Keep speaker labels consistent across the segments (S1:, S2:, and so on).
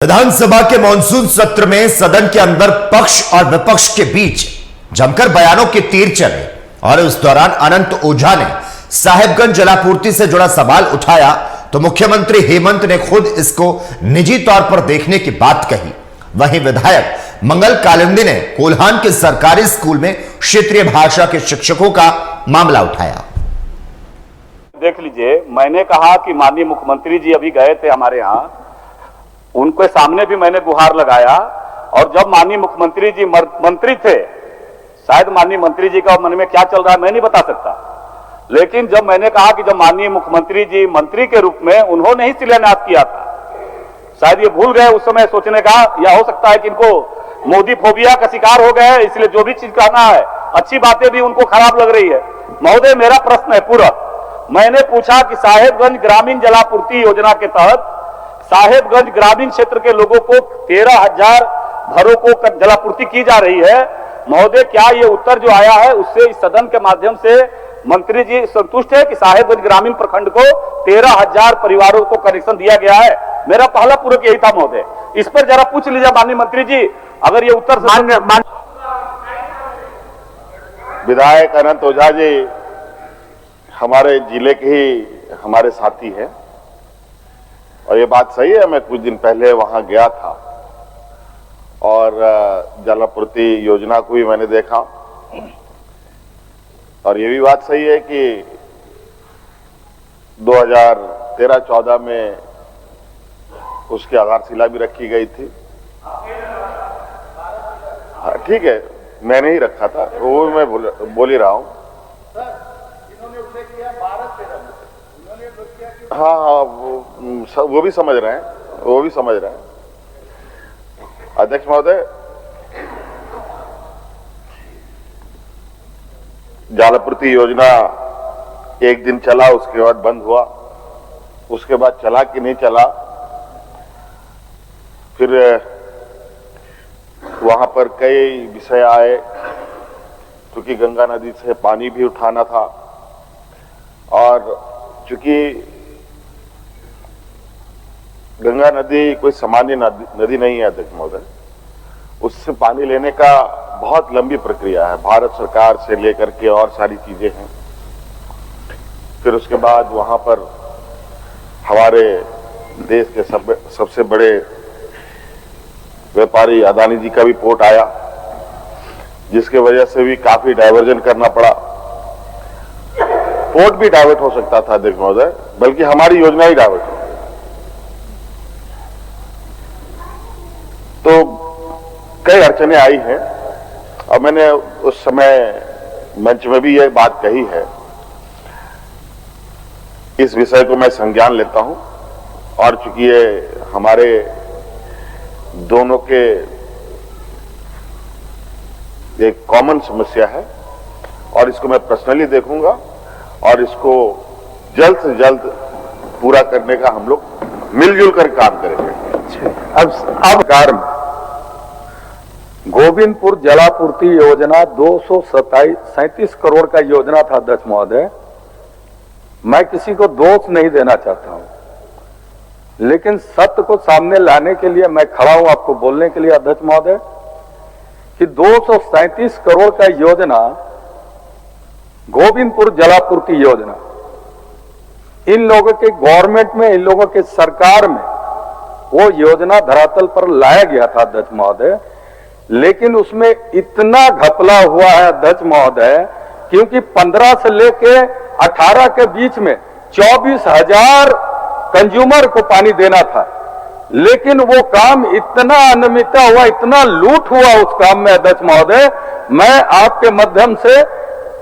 S1: विधानसभा के मानसून सत्र में सदन के अंदर पक्ष और विपक्ष के बीच जमकर बयानों के तीर चले और उस दौरान अनंत ओझा ने साहेबगंज जलापूर्ति से जुड़ा सवाल उठाया तो मुख्यमंत्री हेमंत ने खुद इसको निजी तौर पर देखने की बात कही। वहीं विधायक मंगल कालिंदी ने कोल्हान के सरकारी स्कूल में क्षेत्रीय भाषा के शिक्षकों का मामला उठाया।
S2: देख लीजिए, मैंने कहा कि माननीय मुख्यमंत्री जी अभी गए थे हमारे यहाँ, उनके सामने भी मैंने गुहार लगाया और जब माननीय मुख्यमंत्री जी मंत्री थे, शायद माननीय मंत्री जी का मन में क्या चल रहा है मैं नहीं बता सकता, लेकिन जब मैंने कहा कि जब माननीय मुख्यमंत्री जी मंत्री के रूप में उन्होंने ही शिलान्यास किया था, शायद ये भूल गए उस समय सोचने का, या हो सकता है कि इनको मोदी फोबिया का शिकार हो गए, इसलिए जो भी चीज कहना है अच्छी बातें भी उनको खराब लग रही है। महोदय, मेरा प्रश्न है पूरा, मैंने पूछा कि साहेबगंज ग्रामीण जलापूर्ति योजना के तहत साहेबगंज ग्रामीण क्षेत्र के लोगों को 13,000 घरों को जलापूर्ति की जा रही है। महोदय, क्या ये उत्तर जो आया है उससे इस सदन के माध्यम से मंत्री जी संतुष्ट है कि साहेबगंज ग्रामीण प्रखंड को 13,000 परिवारों को कनेक्शन दिया गया है? मेरा पहला पूरक यही था महोदय, इस पर जरा पूछ लीजिए माननीय मंत्री जी, अगर ये उत्तर
S3: विधायक अनंत ओझा जी हमारे जिले के ही हमारे साथी हैं और ये बात सही है, मैं कुछ दिन पहले वहां गया था और जलापूर्ति योजना को भी मैंने देखा और ये भी बात सही है कि 2013-14 में उसकी आधारशिला भी रखी गई थी। ठीक है, मैंने ही रखा था, वो मैं बोल ही रहा हूं। हाँ, वो भी समझ रहे हैं, अध्यक्ष महोदय। जलापूर्ति योजना एक दिन चला, उसके बाद बंद हुआ, उसके बाद चला कि नहीं चला, फिर वहां पर कई विषय आए, क्योंकि गंगा नदी से पानी भी उठाना था और चूंकि गंगा नदी कोई सामान्य नदी नहीं है अध्यक्ष महोदय, उससे पानी लेने का बहुत लंबी प्रक्रिया है, भारत सरकार से लेकर के और सारी चीजें हैं। फिर उसके बाद वहां पर हमारे देश के सबसे बड़े व्यापारी अदानी जी का भी पोर्ट आया, जिसके वजह से भी काफी डायवर्जन करना पड़ा। पोर्ट भी डाइवर्ट हो सकता था अध्यक्ष महोदय, बल्कि हमारी योजना ही डाइवर्ट हो। तो कई अड़चने आई हैं और मैंने उस समय मंच में भी यह बात कही है। इस विषय को मैं संज्ञान लेता हूं और चूंकि ये हमारे दोनों के एक कॉमन समस्या है और इसको मैं पर्सनली देखूंगा और इसको जल्द से जल्द पूरा करने का हम लोग मिलजुल कर काम करेंगे।
S4: अब कार्य गोविंदपुर जलापूर्ति योजना 237 करोड़ का योजना था अध्यक्ष महोदय। मैं किसी को दोष नहीं देना चाहता हूं, लेकिन सत्य को सामने लाने के लिए मैं खड़ा हूं आपको बोलने के लिए अध्यक्ष महोदय कि 237 करोड़ का योजना गोविंदपुर जलापूर्ति योजना इन लोगों के गवर्नमेंट में, इन लोगों के सरकार में वो योजना धरातल पर लाया गया था अध्यक्ष महोदय, लेकिन उसमें इतना घपला हुआ है अध्यक्ष महोदय, क्योंकि 15 से लेके 18 के बीच में 24,000 कंज्यूमर को पानी देना था, लेकिन वो काम इतना अनियमितता हुआ, इतना लूट हुआ उस काम में अध्यक्ष महोदय। मैं आपके माध्यम से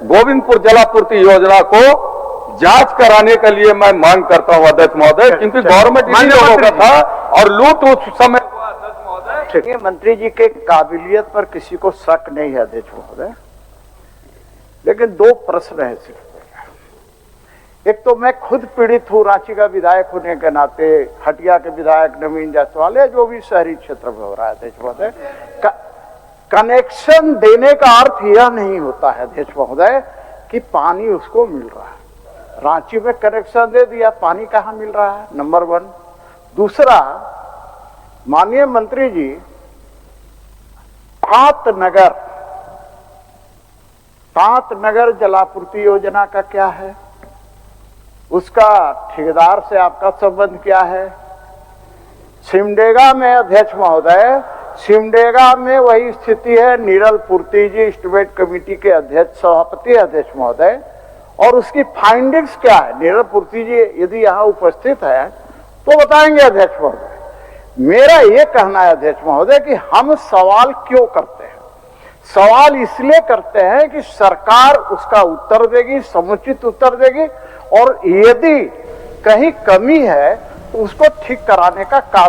S4: गोविंदपुर जलापूर्ति योजना को जांच कराने के लिए मैं मांग करता हूं अध्यक्ष महोदय, क्योंकि गवर्नमेंट इन्हीं लोगों का था और लूट उस समय हुआ अध्यक्ष महोदय।
S5: मंत्री जी के काबिलियत पर किसी को शक नहीं है अध्यक्ष महोदय, लेकिन दो प्रश्न है सिर्फ। एक तो मैं खुद पीड़ित हूं रांची का विधायक होने के नाते, हटिया के विधायक नवीन जायसवाल है, जो भी शहरी क्षेत्र में हो रहा है अध्यक्ष महोदय। कनेक्शन देने का अर्थ यह नहीं होता है अध्यक्ष महोदय कि पानी उसको मिल रहा है। रांची में कनेक्शन दे दिया, पानी कहां मिल रहा है, नंबर 1। दूसरा, माननीय मंत्री जी, पांत नगर जलापूर्ति योजना का क्या है, उसका ठेकेदार से आपका संबंध क्या है? सिमडेगा में अध्यक्ष महोदय, सिमडेगा में वही स्थिति है। नीरल पूर्ति जी एस्टीमेट कमेटी के अध्यक्ष, सभापति अध्यक्ष महोदय, और उसकी फाइंडिंग्स क्या है? नीरल पूर्ति जी यदि यहाँ उपस्थित है तो बताएंगे अध्यक्ष महोदय। मेरा ये कहना है अध्यक्ष महोदय कि हम सवाल क्यों करते हैं? सवाल इसलिए करते हैं कि सरकार उसका उत्तर देगी, समुचित उत्तर देगी, और यदि कहीं कमी है तो उसको ठीक कराने का काम